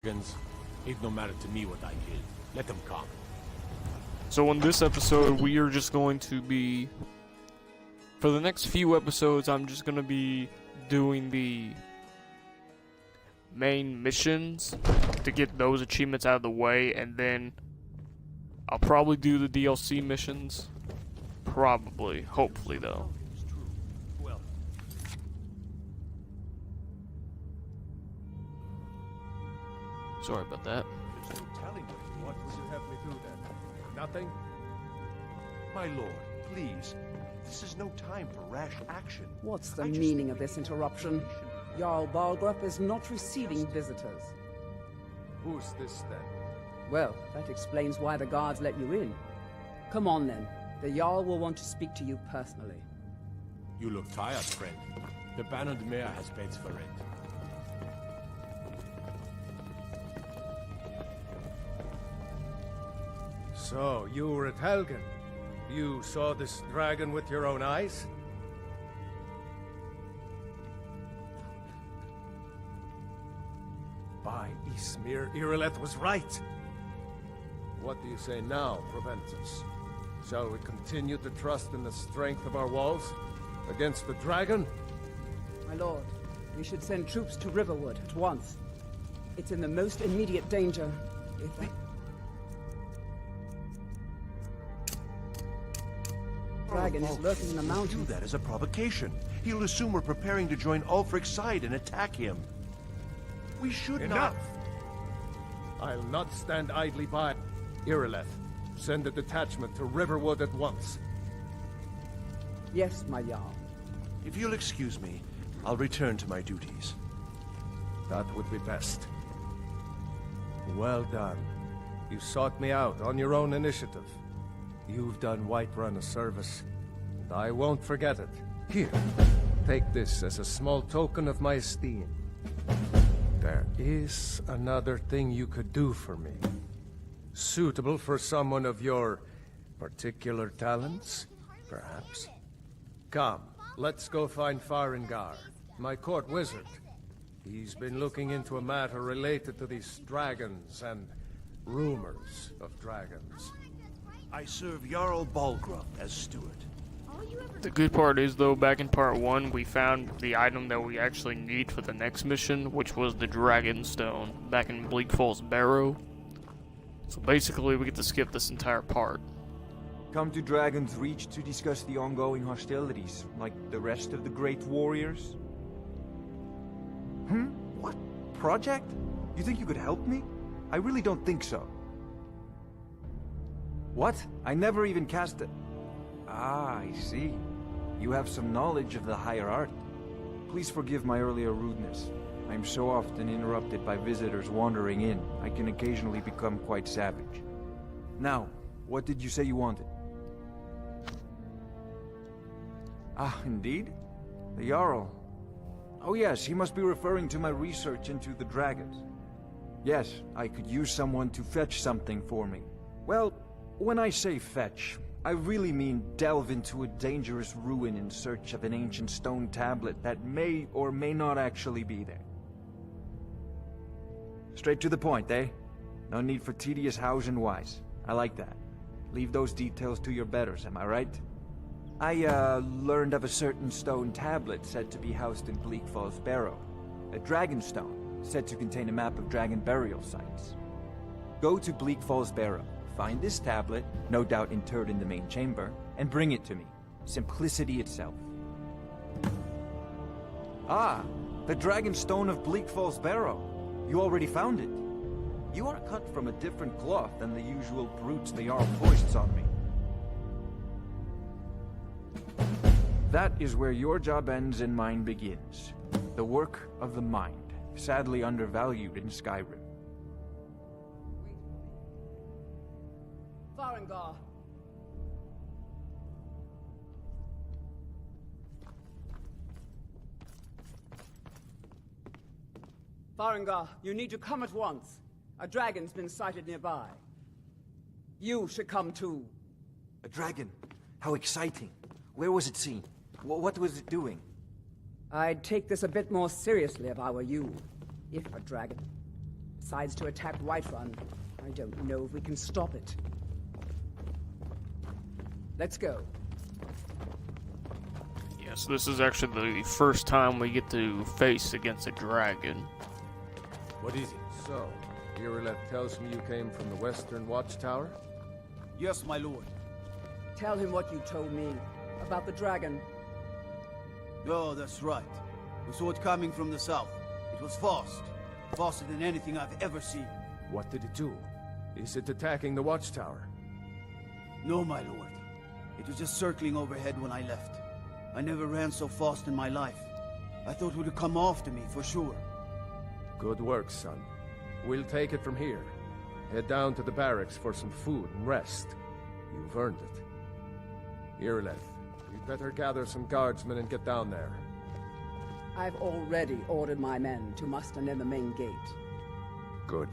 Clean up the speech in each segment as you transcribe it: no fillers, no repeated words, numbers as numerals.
It no matter to me what I kill. Let them come. So in this episode, we are just going to be... For the next few episodes, I'm just going to be doing the main missions to get those achievements out of the way, and then I'll probably do the DLC missions. Probably. Hopefully, though. Sorry about that. There's no telling me. What would you have me do then? Nothing? My lord, please. This is no time for rash action. What's the meaning of this interruption? Jarl Balgrup is not receiving visitors. Who's this then? Well, that explains why the guards let you in. Come on then. The Jarl will want to speak to you personally. You look tired, friend. The Baron Mayor has beds for rent. So, you were at Helgen. You saw this dragon with your own eyes? By Ysmir, Irileth was right. What do you say now, Proventus? Shall we continue to trust in the strength of our walls against the dragon? My lord, we should send troops to Riverwood at once. It's in the most immediate danger. If that... dragon is lurking in the mountains. Do that as a provocation. He'll assume we're preparing to join Ulfric's side and attack him. We should Enough! I'll not stand idly by. Irileth, send a detachment to Riverwood at once. Yes, my Jarl. If you'll excuse me, I'll return to my duties. That would be best. Well done. You sought me out on your own initiative. You've done Whiterun a service, and I won't forget it. Here, take this as a small token of my esteem. There is another thing you could do for me. Suitable for someone of your particular talents, perhaps. Come, let's go find Farengar, my court wizard. He's been looking into a matter related to these dragons and rumors of dragons. I serve Jarl Balgrup as steward. The good part is, though, back in part 1, we found the item that we actually need for the next mission, which was the Dragon Stone, back in Bleak Falls Barrow. So basically, we get to skip this entire part. Come to Dragon's Reach to discuss the ongoing hostilities, like the rest of the great warriors? What? Project? You think you could help me? I really don't think so. What? I never even cast it. Ah, I see. You have some knowledge of the higher art. Please forgive my earlier rudeness. I'm so often interrupted by visitors wandering in, I can occasionally become quite savage. Now, what did you say you wanted? Ah, indeed? The Jarl. Oh yes, he must be referring to my research into the dragons. Yes, I could use someone to fetch something for me. Well, when I say fetch, I really mean delve into a dangerous ruin in search of an ancient stone tablet that may or may not actually be there. Straight to the point, eh? No need for tedious hows and whys. I like that. Leave those details to your betters, am I right? I, learned of a certain stone tablet said to be housed in Bleak Falls Barrow. A dragon stone, said to contain a map of dragon burial sites. Go to Bleak Falls Barrow. Find this tablet, no doubt interred in the main chamber, and bring it to me. Simplicity itself. Ah, the Dragon Stone of Bleak Falls Barrow. You already found it. You are cut from a different cloth than the usual brutes the Jarl foists on me. That is where your job ends and mine begins. The work of the mind, sadly undervalued in Skyrim. Farengar. Farengar, you need to come at once. A dragon's been sighted nearby. You should come too. A dragon? How exciting. Where was it seen? What was it doing? I'd take this a bit more seriously if I were you. If a dragon. decides to attack Whiterun, I don't know if we can stop it. Let's go. Yes, this is actually the first time we get to face against a dragon. What is it? So, Irileth tells me you came from the Western Watchtower? Yes, my lord. Tell him what you told me about the dragon. Oh, that's right. We saw it coming from the south. It was fast. Faster than anything I've ever seen. What did it do? Is it attacking the Watchtower? No, my lord. It was just circling overhead when I left. I never ran so fast in my life. I thought it would come after me, for sure. Good work, son. We'll take it from here. Head down to the barracks for some food and rest. You've earned it. Irileth, you'd better gather some guardsmen and get down there. I've already ordered my men to muster near the main gate. Good.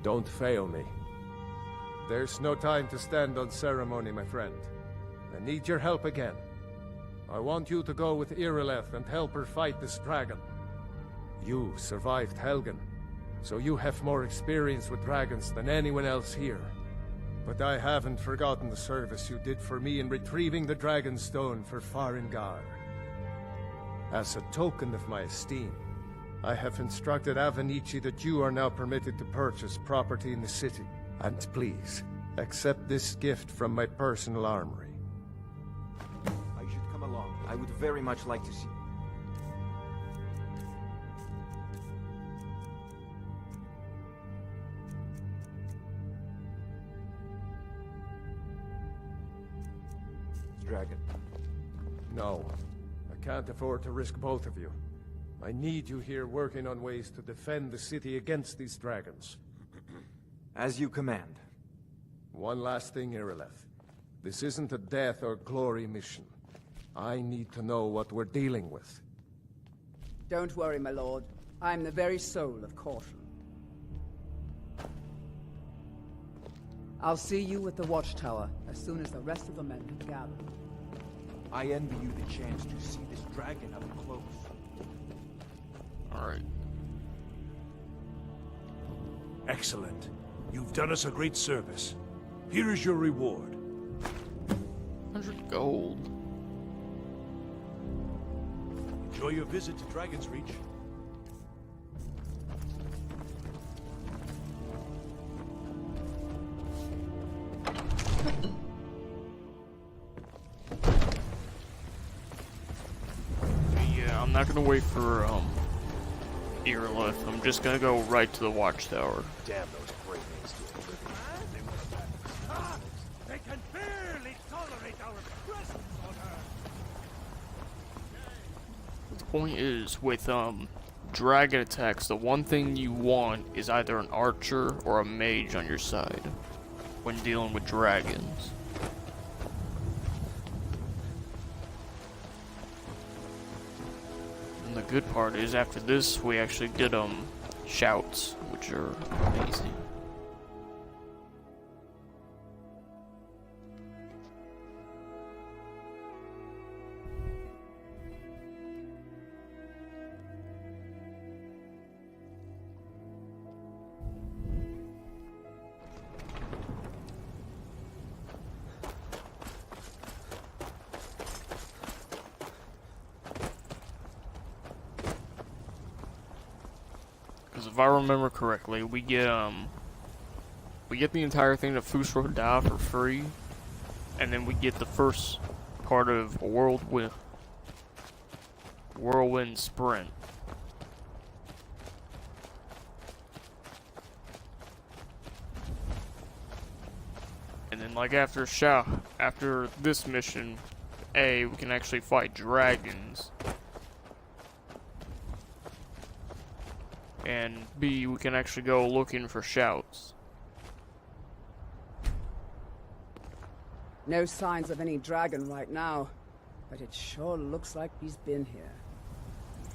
Don't fail me. There's no time to stand on ceremony, my friend. I need your help again. I want you to go with Irileth and help her fight this dragon. You survived Helgen, so you have more experience with dragons than anyone else here. But I haven't forgotten the service you did for me in retrieving the Dragon Stone for Farengar. As a token of my esteem, I have instructed Avenici that you are now permitted to purchase property in the city. And please, accept this gift from my personal armory. I should come along. I would very much like to see. Dragon. No, I can't afford to risk both of you. I need you here working on ways to defend the city against these dragons. As you command. One last thing, Irileth. This isn't a death or glory mission. I need to know what we're dealing with. Don't worry, my lord. I'm the very soul of caution. I'll see you at the Watchtower as soon as the rest of the men have gathered. I envy you the chance to see this dragon up close. Alright. Excellent. You've done us a great service. Here is your reward. 100 gold. Enjoy your visit to Dragon's Reach. Yeah, I'm not gonna wait for Irileth. I'm just gonna go right to the Watchtower. Damn those great names to They can barely tolerate our presence on Earth. The point is, with dragon attacks, the one thing you want is either an archer or a mage on your side when dealing with dragons. And the good part is, after this, we actually get shouts, which are amazing. Because if I remember correctly, we get the entire thing to Fusro Da for free, and then we get the first part of Whirlwind Sprint. And then, like, after this mission, A, we can actually fight dragons. And B, we can actually go looking for shouts. No signs of any dragon right now, but it sure looks like he's been here.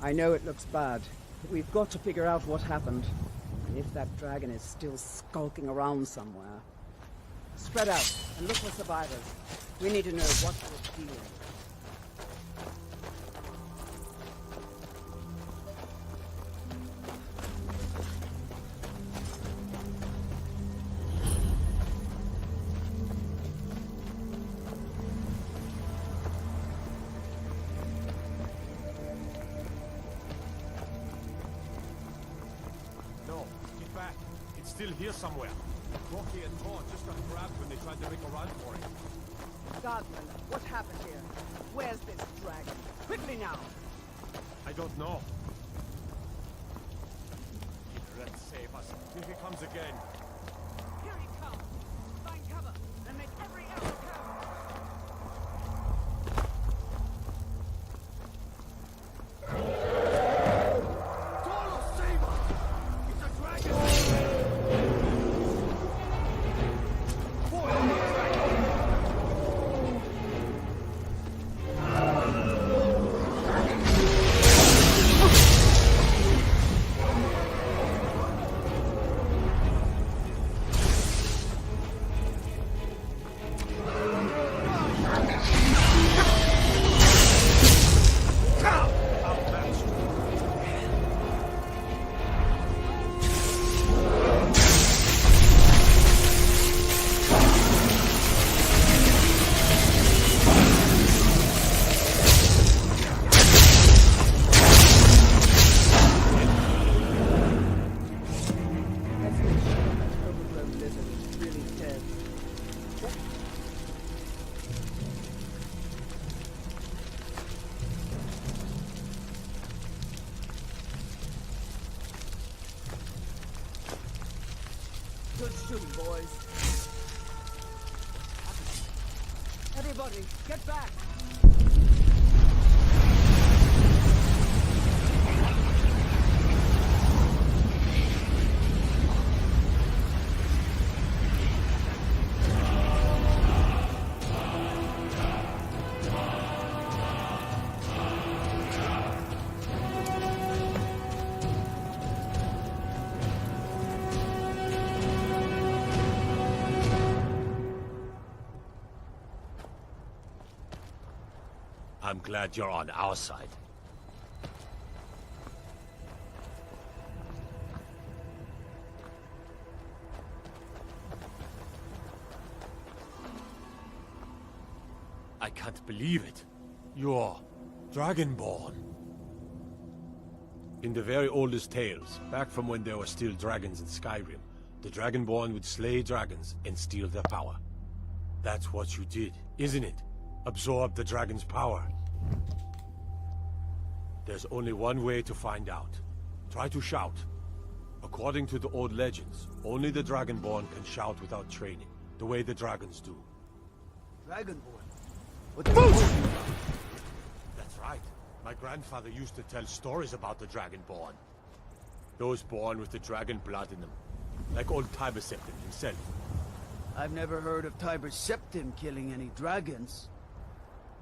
I know it looks bad, but we've got to figure out what happened. And if that dragon is still skulking around somewhere. Spread out and look for survivors. We need to know what we're dealing. back. It's still here somewhere. Rocky and Thor just got grabbed when they tried to make a run for it. Guardsman, what happened here? Where's this dragon? Quickly now! I don't know. Let's save us. Here he comes again. Here he comes! Find cover and make every arrow count! Good shooting, boys. Everybody, get back! I'm glad you're on our side. I can't believe it. You're Dragonborn. In the very oldest tales, back from when there were still dragons in Skyrim, the Dragonborn would slay dragons and steal their power. That's what you did, isn't it? Absorb the dragon's power. There's only one way to find out. Try to shout. According to the old legends, only the Dragonborn can shout without training, the way the dragons do. Dragonborn? What the fuck? That's right. My grandfather used to tell stories about the Dragonborn. Those born with the dragon blood in them. Like old Tiber Septim himself. I've never heard of Tiber Septim killing any dragons.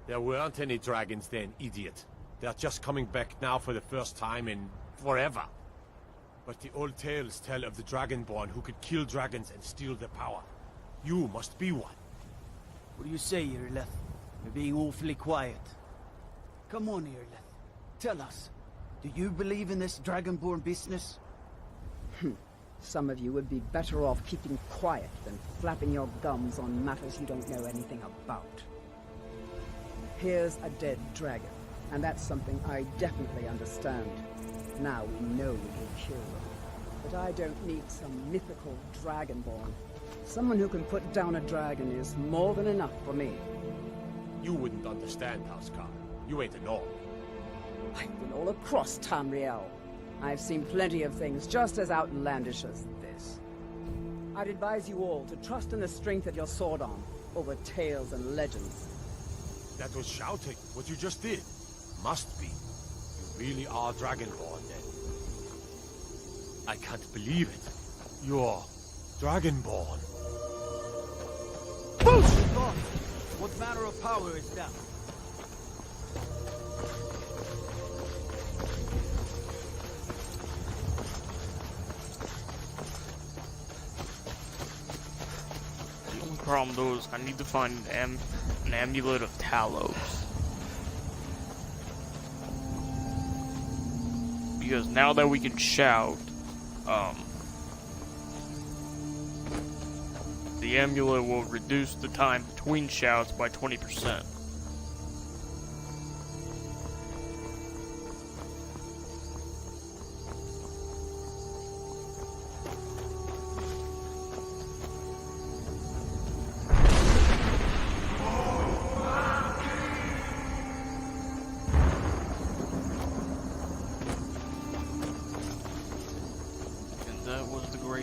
There weren't any dragons then, idiot. They're just coming back now for the first time in forever. But the old tales tell of the Dragonborn who could kill dragons and steal their power. You must be one. What do you say, Irleth? You're being awfully quiet. Come on, Irleth. Tell us. Do you believe in this Dragonborn business? Some of you would be better off keeping quiet than flapping your gums on matters you don't know anything about. Here's a dead dragon, and that's something I definitely understand. Now we know we can kill them. But I don't need some mythical Dragonborn. Someone who can put down a dragon is more than enough for me. You wouldn't understand, Housecar. You ain't a gnome. I've been all across Tamriel. I've seen plenty of things just as outlandish as this. I'd advise you all to trust in the strength of your sword arm over tales and legends. That was shouting, what you just did. Must be. You really are Dragonborn, then. I can't believe it. You're Dragonborn. God, what manner of power is that? The only problem though is I need to find an amulet of Talos. Because now that we can shout, the amulet will reduce the time between shouts by 20%.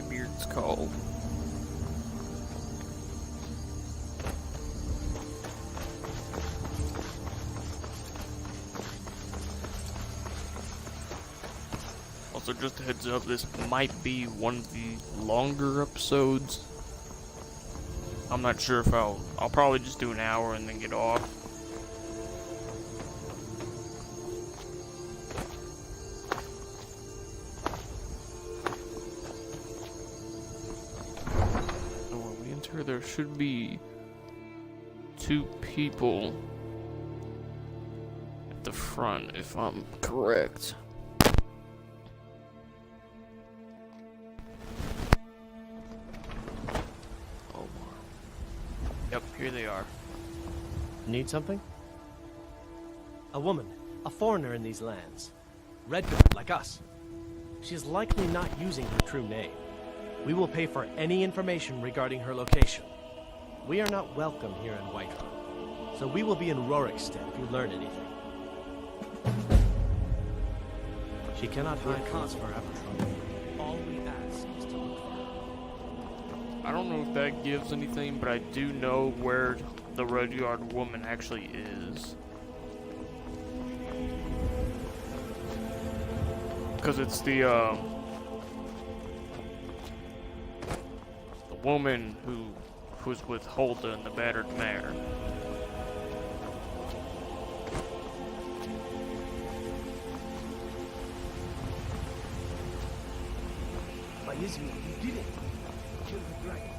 Graybeards called? Also, just a heads up, this might be one of the longer episodes. I'm not sure if I'll probably just do an hour and then get off. So when we enter, there should be 2 people at the front, if I'm correct. Yep, here they are. Need something? A woman, a foreigner in these lands. Redguard, like us. She is likely not using her true name. We will pay for any information regarding her location. We are not welcome here in Whiterun, so we will be in Rorikstead if you learn anything. She cannot hide from us forever. All we ask is to look for her. I don't know if that gives anything, but I do know where the Redguard woman actually is. Because it's the woman who was with Hulda and the battered mare. By Israel, you did it! Kill the dragon.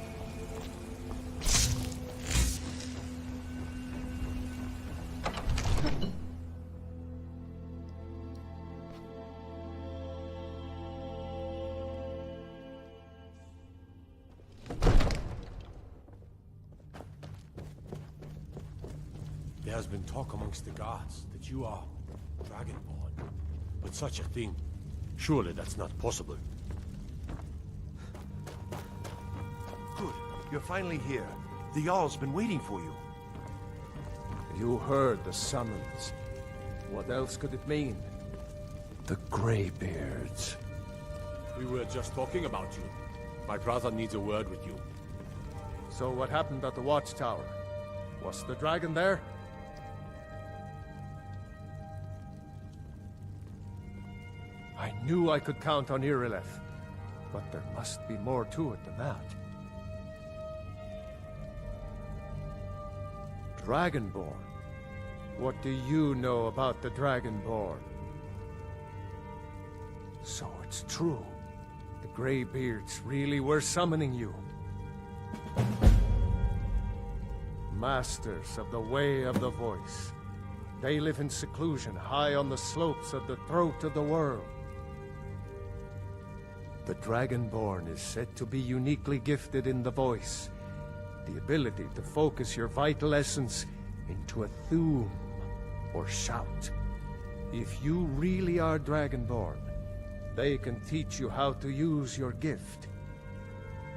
There has been talk amongst the guards that you are Dragonborn. But such a thing, surely that's not possible. Good. You're finally here. The Jarl's been waiting for you. You heard the summons. What else could it mean? The Graybeards. We were just talking about you. My brother needs a word with you. So what happened at the watchtower? Was the dragon there? I knew I could count on Irileth, but there must be more to it than that. Dragonborn? What do you know about the Dragonborn? So it's true. The Graybeards really were summoning you. Masters of the Way of the Voice. They live in seclusion high on the slopes of the throat of the world. The Dragonborn is said to be uniquely gifted in the voice. The ability to focus your vital essence into a thum, or shout. If you really are Dragonborn, they can teach you how to use your gift.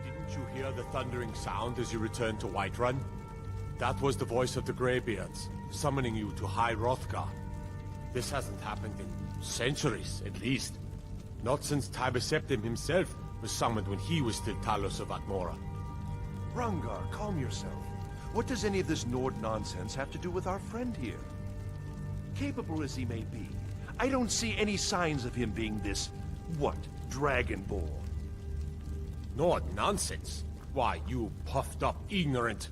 Didn't you hear the thundering sound as you returned to Whiterun? That was the voice of the Graybeards, summoning you to High Hrothgar. This hasn't happened in centuries, at least. Not since Tiber Septim himself was summoned when he was still Talos of Atmora. Hrongar, calm yourself. What does any of this Nord nonsense have to do with our friend here? Capable as he may be, I don't see any signs of him being this, what, Dragonborn? Nord nonsense? Why, you puffed up ignorant.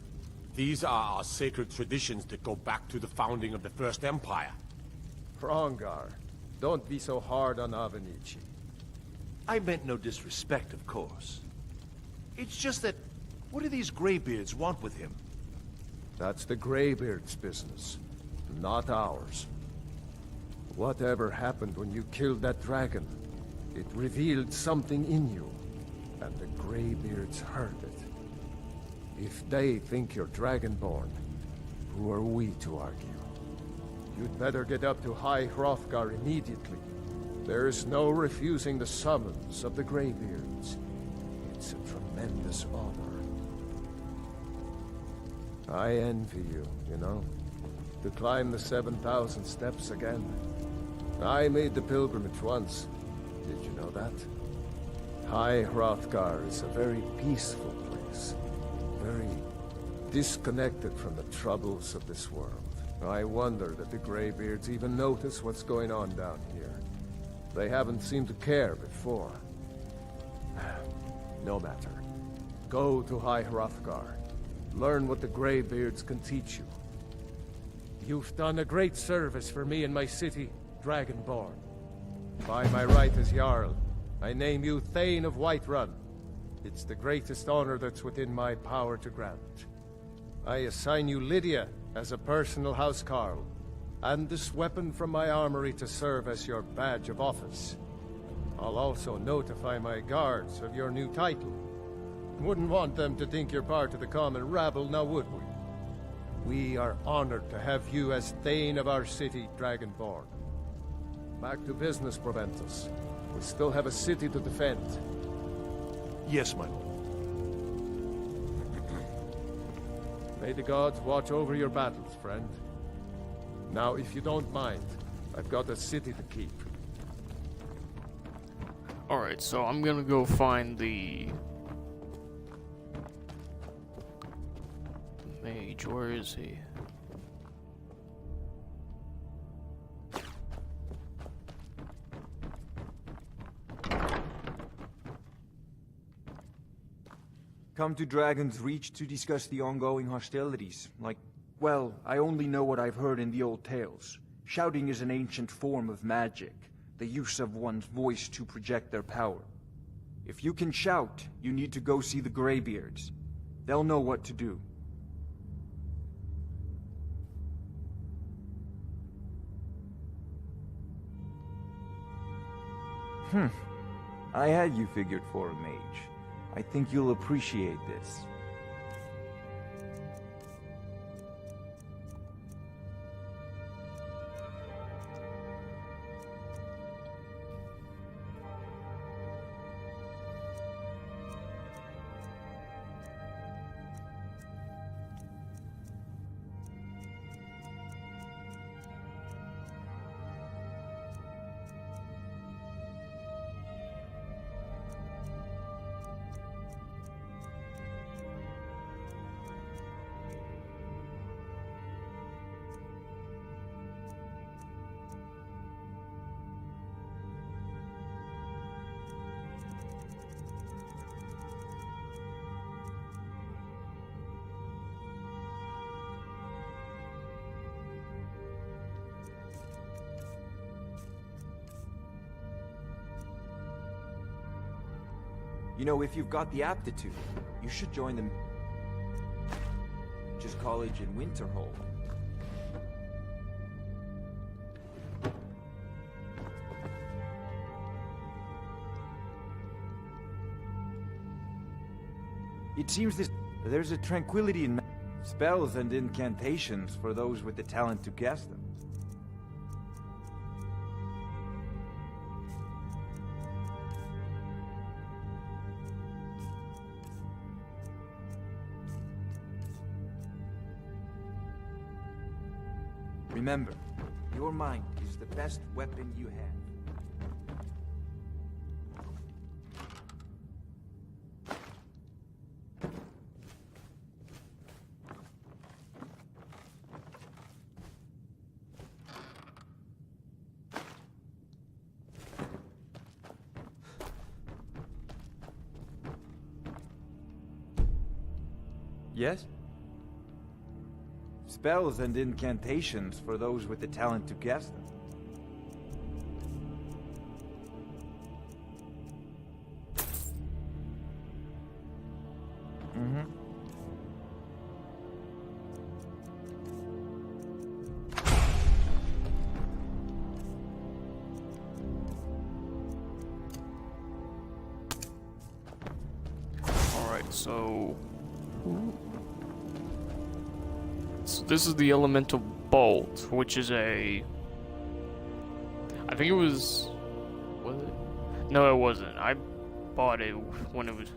These are our sacred traditions that go back to the founding of the First Empire. Hrongar, don't be so hard on Avenici. I meant no disrespect, of course. It's just that, what do these Graybeards want with him? That's the Graybeards' business, not ours. Whatever happened when you killed that dragon, it revealed something in you, and the Graybeards heard it. If they think you're Dragonborn, who are we to argue? You'd better get up to High Hrothgar immediately. There's no refusing the summons of the Graybeards. It's a tremendous honor. I envy you, you know, to climb the 7,000 steps again. I made the pilgrimage once. Did you know that? High Hrothgar is a very peaceful place. Very disconnected from the troubles of this world. I wonder that the Graybeards even notice what's going on down here. They haven't seemed to care before. No matter. Go to High Hrothgar. Learn what the Graybeards can teach you. You've done a great service for me and my city, Dragonborn. By my right as Jarl, I name you Thane of Whiterun. It's the greatest honor that's within my power to grant. I assign you Lydia as a personal housecarl, and this weapon from my armory to serve as your badge of office. I'll also notify my guards of your new title. Wouldn't want them to think you're part of the common rabble, now would we? We are honored to have you as Thane of our city, Dragonborn. Back to business, Proventus. We still have a city to defend. Yes, my lord. May the gods watch over your battles, friend. Now, if you don't mind, I've got a city to keep. Alright, so I'm gonna go find the mage. Where is he? Come to Dragon's Reach to discuss the ongoing hostilities. Well, I only know what I've heard in the old tales. Shouting is an ancient form of magic, the use of one's voice to project their power. If you can shout, you need to go see the Graybeards. They'll know what to do. I had you figured for a mage. I think you'll appreciate this. You know, if you've got the aptitude, you should join the Just College in Winterhold. It seems there's a tranquility in spells and incantations for those with the talent to guess them. Remember, your mind is the best weapon you have. Yes? Spells and incantations for those with the talent to guess them. Alright, so this is the elemental bolt, which is I think it was it? No, it wasn't. I bought it when it was,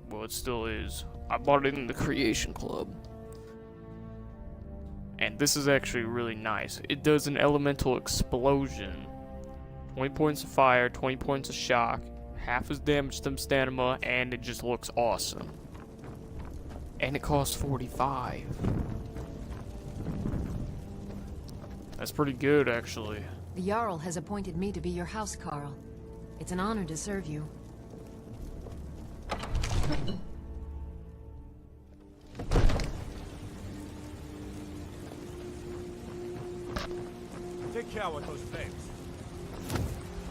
well, it still is. I bought it in the Creation Club. And this is actually really nice. It does an elemental explosion. 20 points of fire, 20 points of shock, half as damage to stamina, and it just looks awesome. And it costs 45. That's pretty good, actually. The Jarl has appointed me to be your housecarl. It's an honor to serve you. Take care with those flames.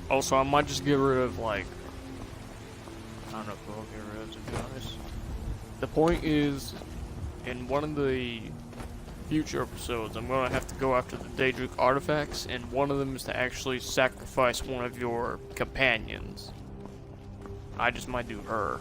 Also, I might just get rid of, like... I don't know if I'll get rid of, to be honest. The point is, in one of the future episodes, I'm gonna have to go after the Daedric artifacts, and one of them is to actually sacrifice one of your companions. I just might do her.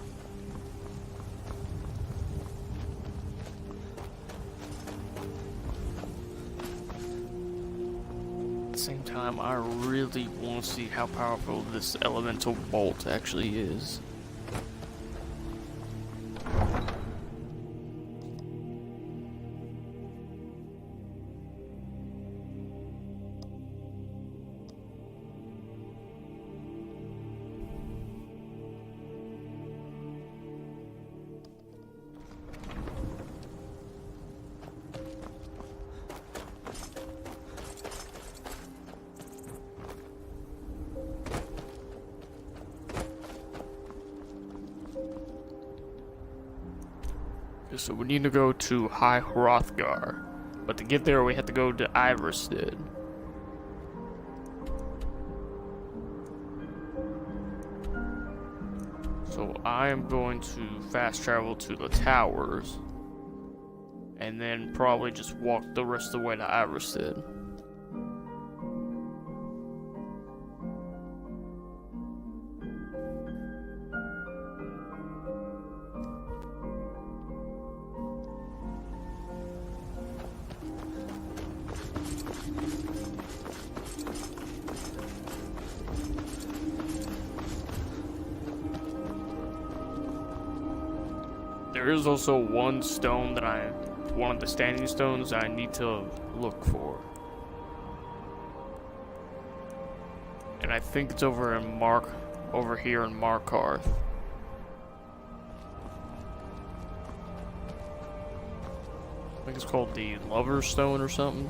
At the same time, I really want to see how powerful this elemental bolt actually is. So we need to go to High Hrothgar, but to get there we have to go to Iverstead. So I am going to fast travel to the towers, and then probably just walk the rest of the way to Iverstead. There is also one stone that one of the standing stones I need to look for. And I think it's over here in Markarth. I think it's called the Lover's Stone or something.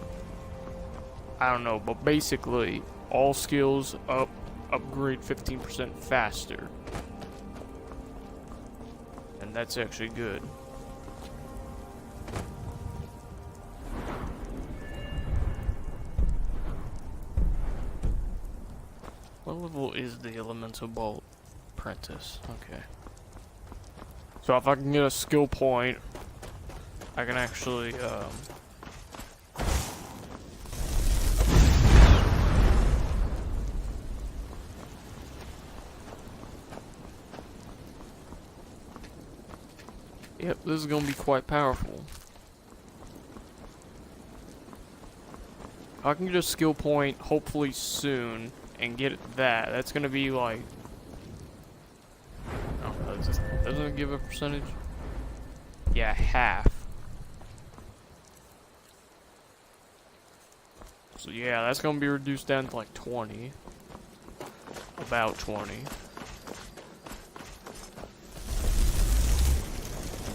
I don't know, but basically, all skills upgrade 15% faster. And that's actually good. What level is the Elemental Bolt Apprentice? Okay. So if I can get a skill point, I can actually, Yep, this is gonna be quite powerful. I can get a skill point hopefully soon and get that. That's gonna be like, oh, doesn't it give a percentage? Yeah, half. So yeah, that's gonna be reduced down to like 20. About 20.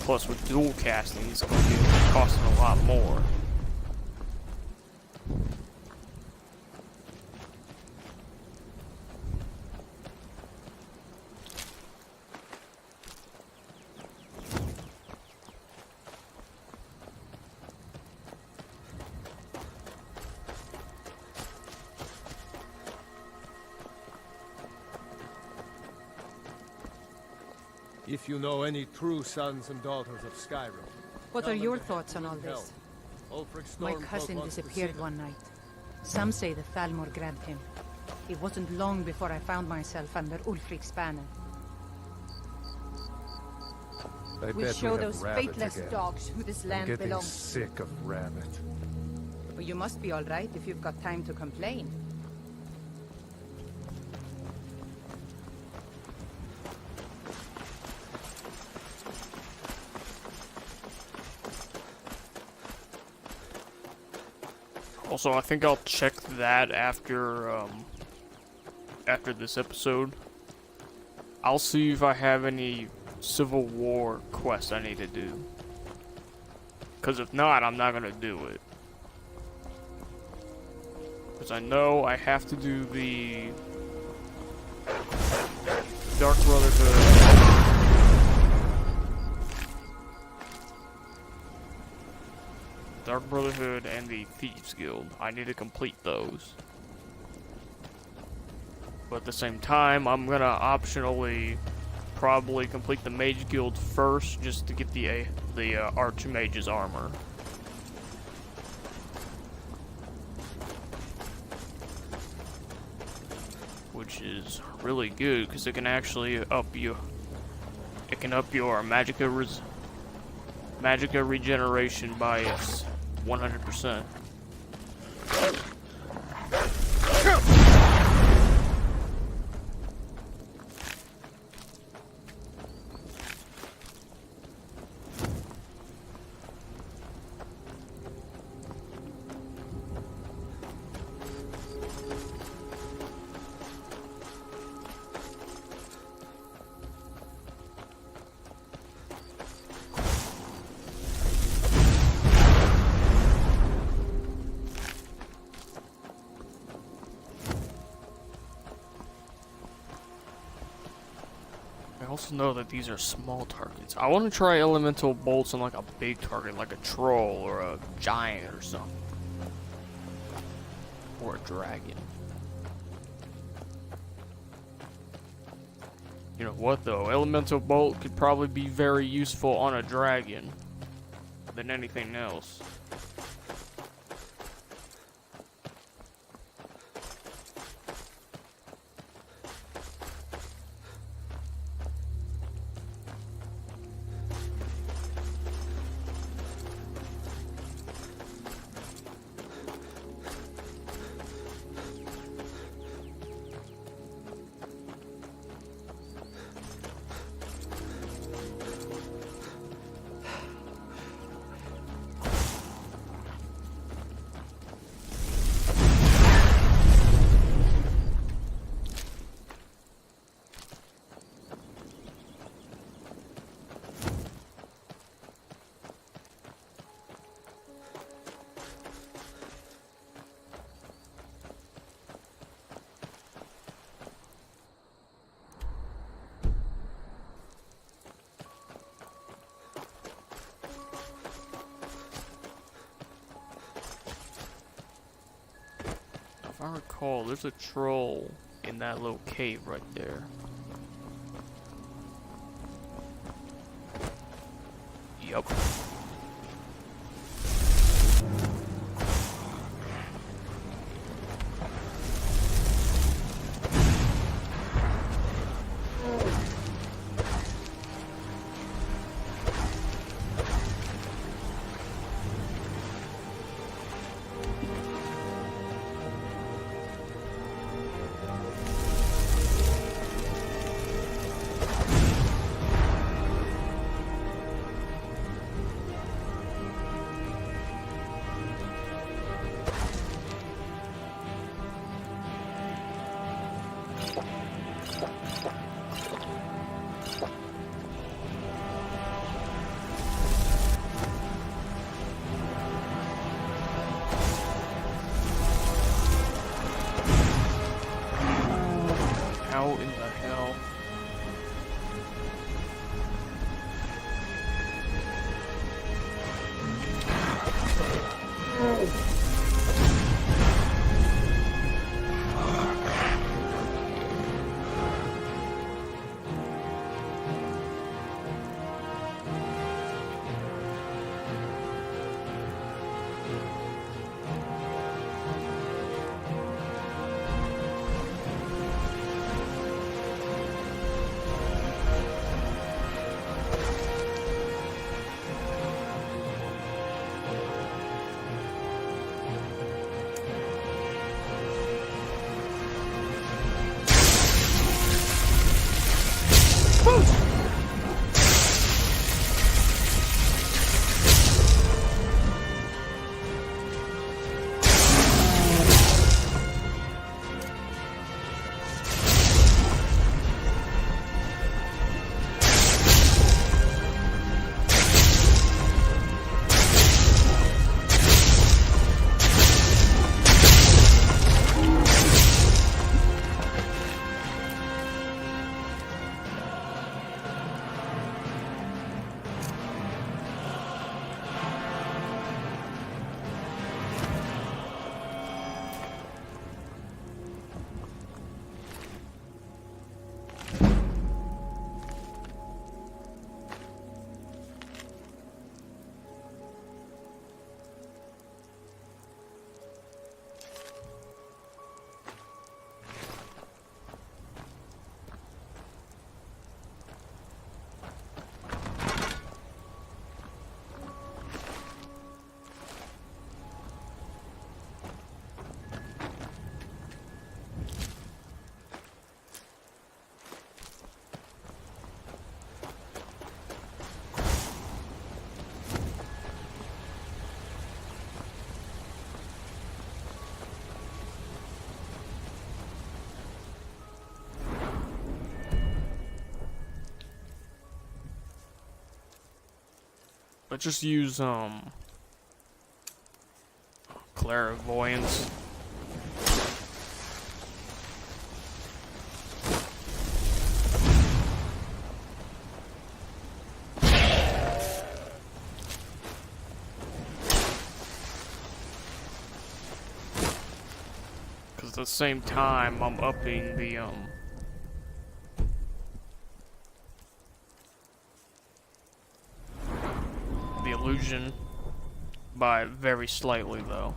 Plus with dual casting, it's gonna be costing a lot more. If you know any true sons and daughters of Skyrim. What are your thoughts on all this? My cousin disappeared one night. Some say the Thalmor grabbed him. It wasn't long before I found myself under Ulfric's banner. We'll show those faithless dogs who this land getting belongs. Sick of Rabbit. Well, you must be all right if you've got time to complain. Also, I think I'll check that after this episode. I'll see if I have any Civil War quests I need to do. Because if not, I'm not gonna do it. Because I know I have to do the Dark Brotherhood. Dark Brotherhood and the Thieves Guild. I need to complete those. But at the same time, I'm gonna optionally probably complete the Mage Guild first, just to get the Archmage's armor. Which is really good, because it can actually up you. It can up your Magicka regeneration by 100%. I also know that these are small targets. I want to try elemental bolts on like a big target, like a troll or a giant or something. Or a dragon. You know what though? Elemental bolt could probably be very useful on a dragon than anything else. If I recall, there's a troll in that little cave right there. Yup. Let's just use clairvoyance. Because at the same time, I'm upping the illusion by very slightly, though.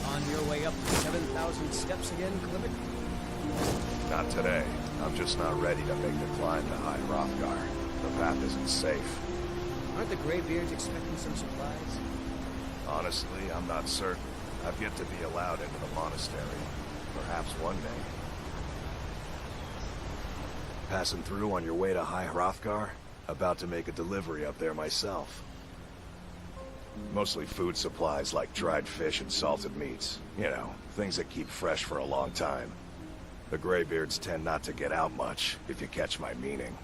On your way up the 7,000 steps again, Clivic? Not today. I'm just not ready to make the climb to High Hrothgar. The path isn't safe. Aren't the Graybeards expecting some supplies? Honestly, I'm not certain. I've yet to be allowed into the monastery. Perhaps one day. Passing through on your way to High Hrothgar? About to make a delivery up there myself. Mostly food supplies like dried fish and salted meats. You know, things that keep fresh for a long time. The Graybeards tend not to get out much, if you catch my meaning.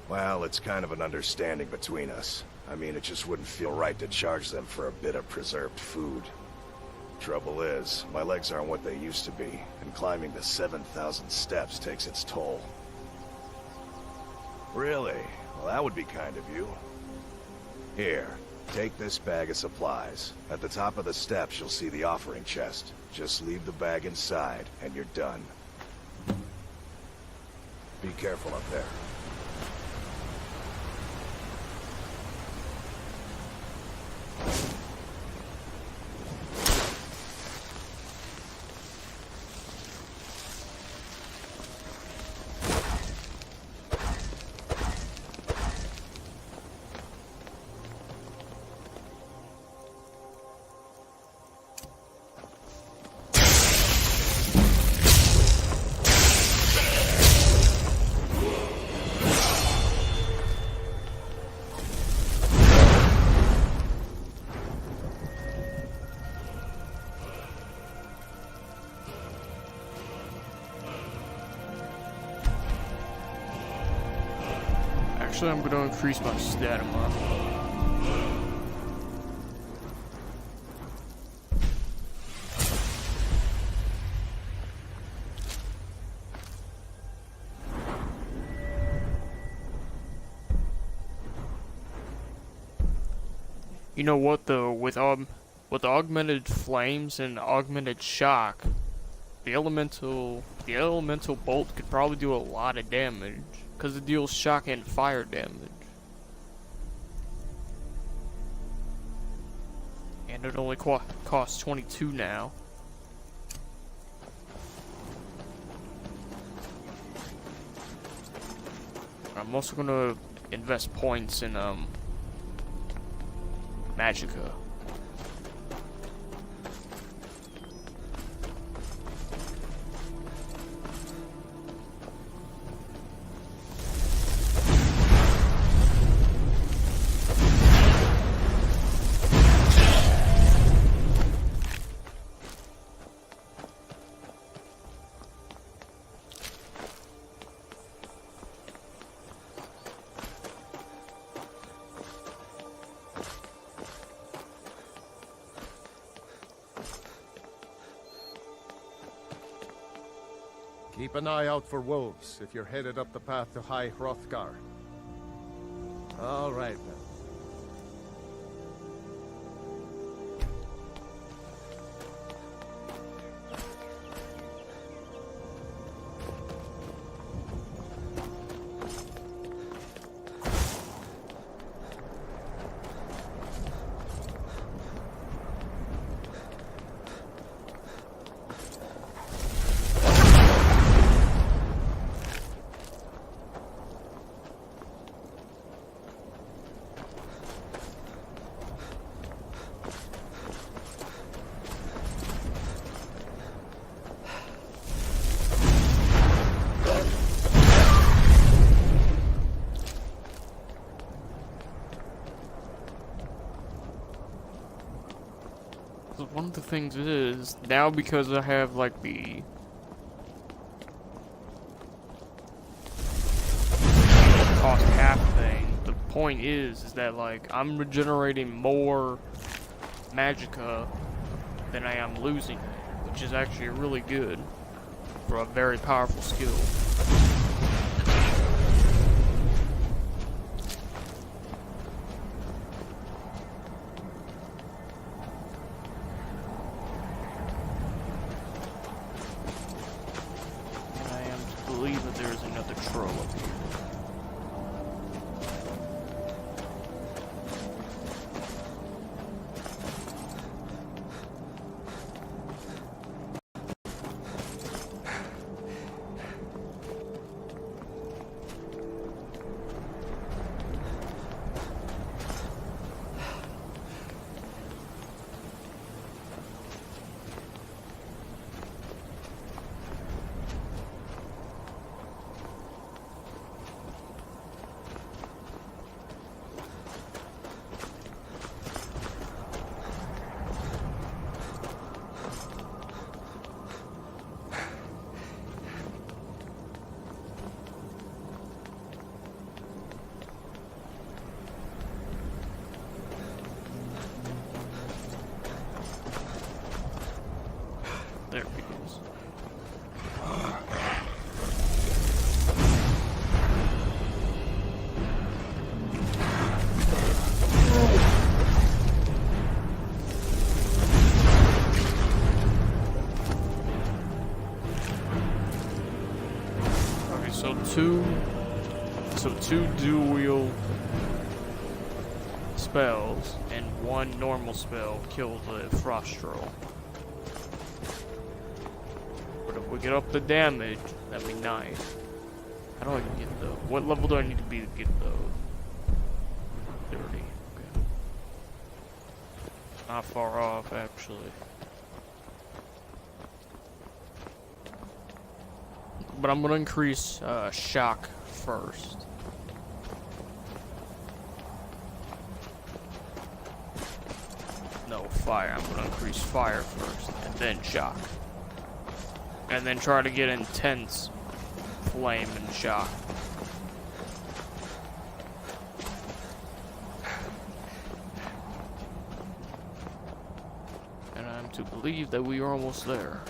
Well, it's kind of an understanding between us. I mean, it just wouldn't feel right to charge them for a bit of preserved food. Trouble is, my legs aren't what they used to be, and climbing the 7,000 steps takes its toll. Really? Well, that would be kind of you. Here, take this bag of supplies. At the top of the steps, you'll see the offering chest. Just leave the bag inside, and you're done. Be careful up there. Actually, I'm gonna increase my stamina. You know what though, with augmented flames and augmented shock, the elemental bolt could probably do a lot of damage. Because it deals shock and fire damage. And it only costs 22 now. I'm also gonna invest points in Magicka. Keep an eye out for wolves if you're headed up the path to High Hrothgar. All right, then. of the things is, now because I have, like, the cost cap thing, the point is that, like, I'm regenerating more magicka than I am losing it, which is actually really good for a very powerful skill. And I am to believe that there is another troll up here. There he is. Okay, so two dual wield spells and one normal spell kill the frost troll. But if we get up the damage, that'd be nice. How do I get those? What level do I need to be to get those? 30. Okay. Not far off, actually. But I'm gonna increase shock first. No, fire. I'm gonna increase fire first, and then shock. And then try to get intense flame and shock. And I'm to believe that we are almost there.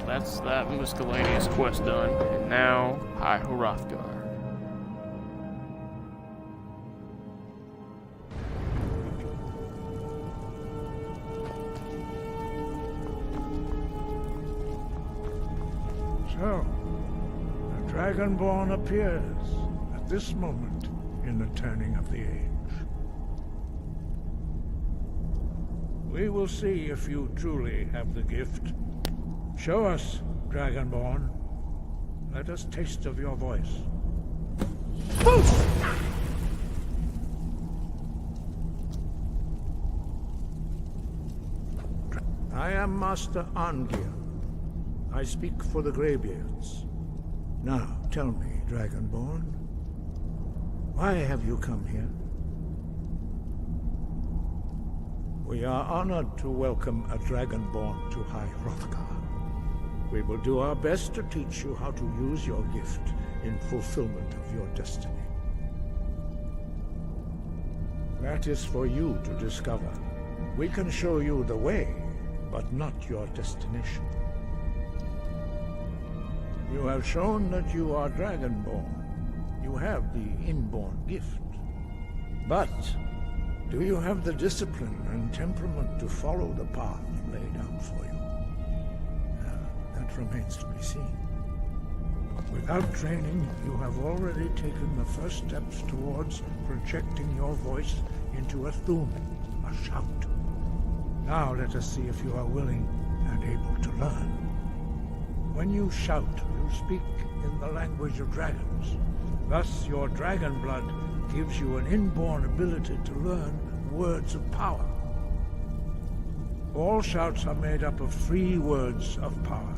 That's that miscellaneous quest done. And now, High Hrothgar. So, the Dragonborn appears at this moment in the turning of the age. We will see if you truly have the gift. Show us, Dragonborn. Let us taste of your voice. I am Master Arngir. I speak for the Graybeards. Now, tell me, Dragonborn, why have you come here? We are honored to welcome a Dragonborn to High Hrothgar. We will do our best to teach you how to use your gift in fulfillment of your destiny. That is for you to discover. We can show you the way, but not your destination. You have shown that you are Dragonborn. You have the inborn gift. But do you have the discipline and temperament to follow the path laid out for you? That remains to be seen. Without training, you have already taken the first steps towards projecting your voice into a thum, a shout. Now let us see if you are willing and able to learn. When you shout, you speak in the language of dragons. Thus, your dragon blood gives you an inborn ability to learn words of power. All shouts are made up of 3 words of power.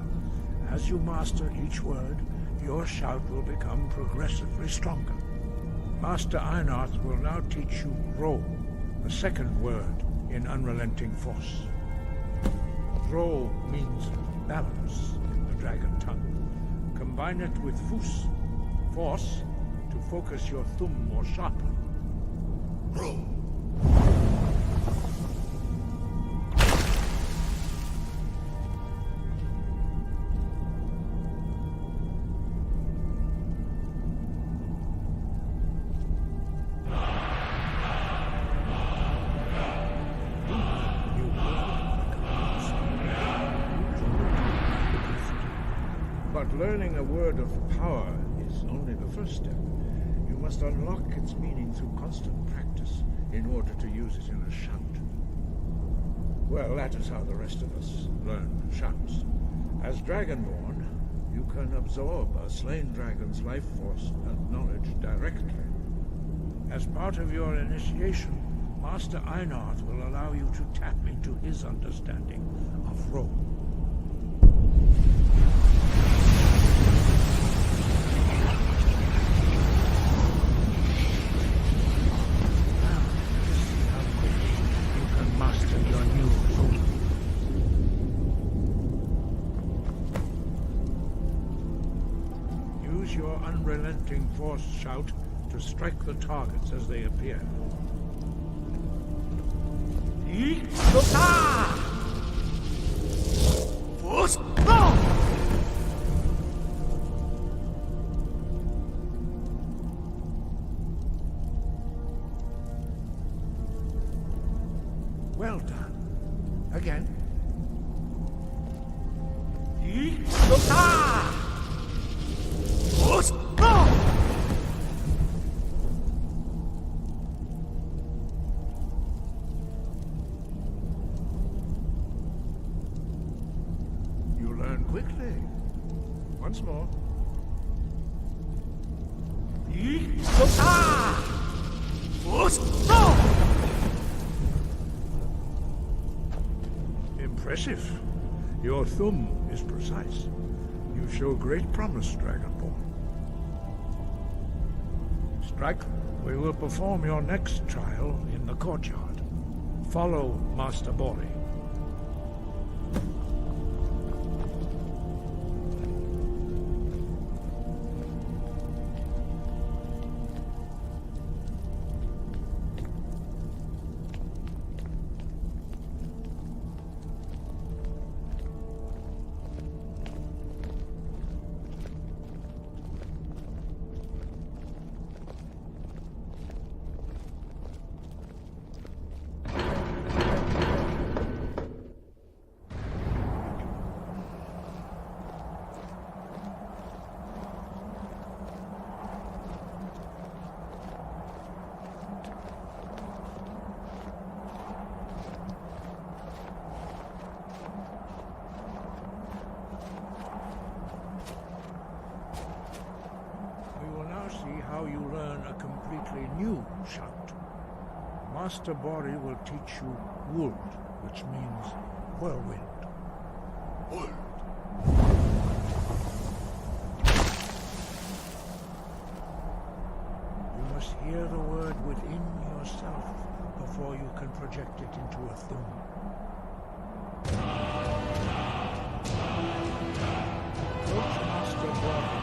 As you master each word, your shout will become progressively stronger. Master Einarth will now teach you Ro, the second word in Unrelenting Force. Ro means balance in the dragon tongue. Combine it with Fus, force, to focus your thumb more sharply. Ro. But learning a word of power is only the first step. You must unlock its meaning through constant practice in order to use it in a shout. Well, that is how the rest of us learn shouts. As Dragonborn, you can absorb a slain dragon's life force and knowledge directly. As part of your initiation, Master Einarth will allow you to tap into his understanding of Ro. Your unrelenting force shout to strike the targets as they appear. Well done. Again. You learn quickly. Once more. Impressive. Your thumb is precise. You show great promise, Dragonborn. Strike, we will perform your next trial in the courtyard. Follow Master Bori. How you learn a completely new shout. Master Bori will teach you Wuld, which means whirlwind. Wuld. You must hear the word within yourself before you can project it into a thum. Approach Master Bori.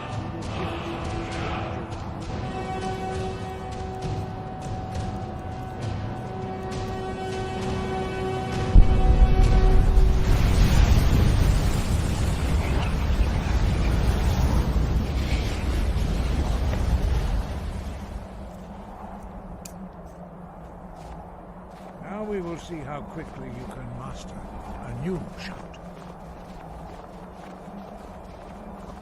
Now we will see how quickly you can master a new shout.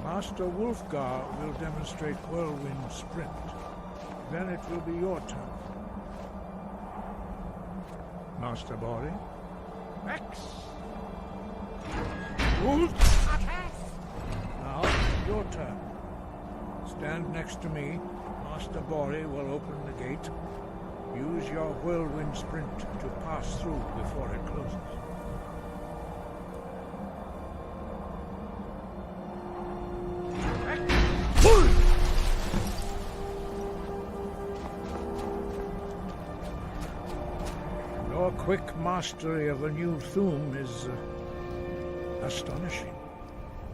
Master Wulfgar will demonstrate Whirlwind Sprint. Then it will be your turn. Master Bori? X! Wolf! Now, your turn. Stand next to me. Master Bori will open the gate. Use your Whirlwind Sprint to pass through before it closes. Your quick mastery of a new Thuum is astonishing.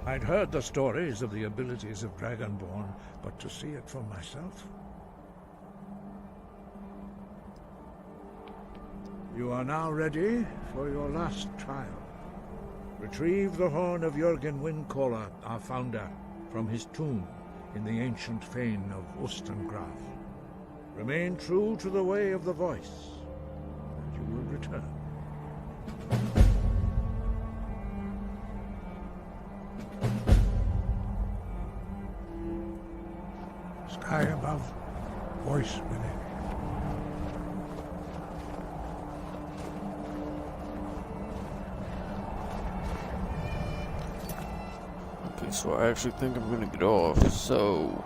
I'd heard the stories of the abilities of Dragonborn, but to see it for myself... You are now ready for your last trial. Retrieve the horn of Jürgen Windcaller, our founder, from his tomb in the ancient fane of Ustengrav. Remain true to the way of the voice, and you will return. Sky above, voice within. Okay, so I actually think I'm gonna get off, so...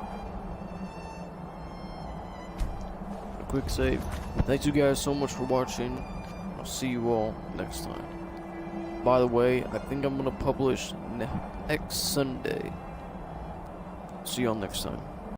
A quick save. Thank you guys so much for watching. I'll see you all next time. By the way, I think I'm gonna publish next Sunday. See y'all next time.